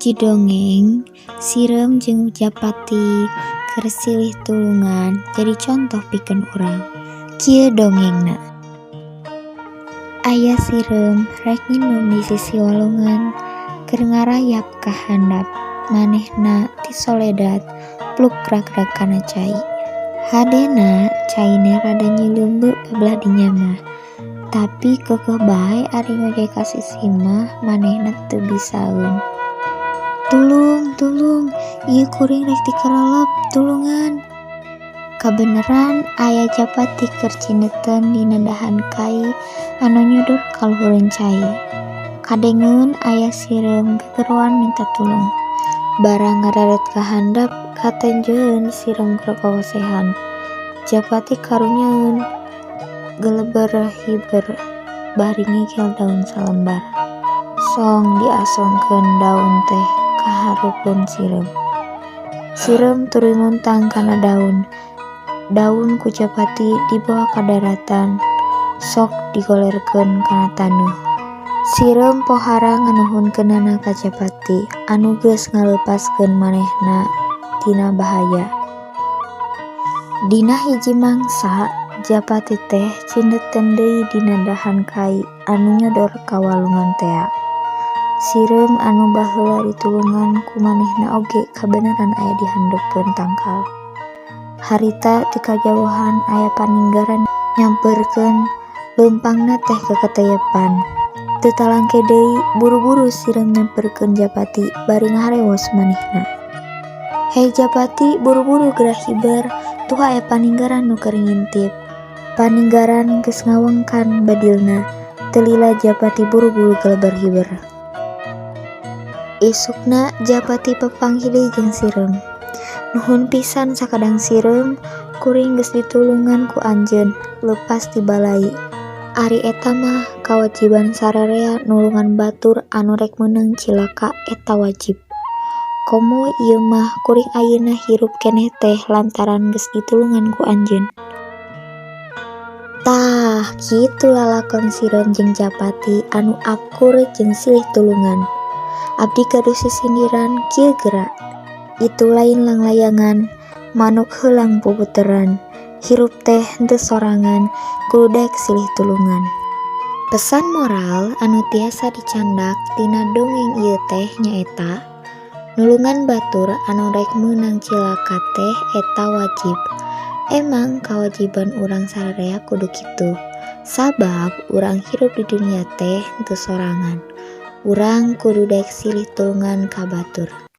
Hiji dongeng Sirem jeung Japati keur silih tulungan jadi contoh pikeun urang. Kieu dongengna. Aya sirem rek nginum di sisi walungan keur ngarayap ka handap. Manehna ti soledad pluk-ragrag kana cai. Hadena caina rada nyileumbu bebelah dinya mah. Tapi keukeuh bae ari ngoge ka sisi mah manehna teu bisaeun. Tulung, ieu kuring rek dikerelep, tulungan. Kabeneran aya Japati keur cineuteun dina dahan kai anu nyudut ka luhureun cai. Kadengeun aya sirem gegeruan minta tulung. Barang ngararet ka handap katenjeun sirem kakosehan. Japati karunyaeun geleber hiber bari ngigel daun salembar. Song diasongkeun daun teh kahareupeun sirem. Sirem tuluy nguntang kana daun. Daun ku Japati dibawa ka daratan, sok digolerkeun kana taneuh. Sirem pohara nganuhunkeunana ka Japati anu geus ngalepaskeun manehna tina bahaya. Dina hiji mangsa Japati teh cineuteun deui dina dahan kai anu nyodor ka walungan tea. Sirem anu baheula ditulungan ku manehna oge kabeneran aya di handeupeun tangkal. Harita ti kajauhan aya paninggaran nyampeurkeun leumpangna teh keketeyepan. Teu talangke deui buru-buru sirem nyampeurkeun Japati bari ngaharewos manehna. "Hei Japati, buru-buru geura hiber, tuh aya paninggaran nu keur ngintip." Paninggaran geus ngawengkan badilna, teu lila Japati buru-buru galeber hiber. Isukna Japati pepanggi deui jeung sirem. "Nuhun pisan sakadang sirem, kuring geus ditulungan ku anjeun, leupas ti balai. Ari eta mah kawajiban sararea nulungan batur anu rek meunang cilaka eta wajib. Komo ieu mah kuring ayeuna hirup keneh teh lantaran geus ditulungan ku anjeun." Tah, kitu lalakon sirem jeung Japati anu akur jeung silih tulungan. Abdi gaduh sisindiran kieu geura. Itu lain langlayangan, manuk heulang puputeran. Hirup teh henteu sorangan, kudu daek silih tulungan. Pesan moral anu tiasa dicandak tina dongeng ieu teh nyaeta, nulungan batur anu rek meunang cilaka teh eta wajib. Emang kawajiban urang sararea kudu kitu. Sabab urang hirup di dunia teh henteu sorangan. Urang kudu daek silih tulungan ka batur.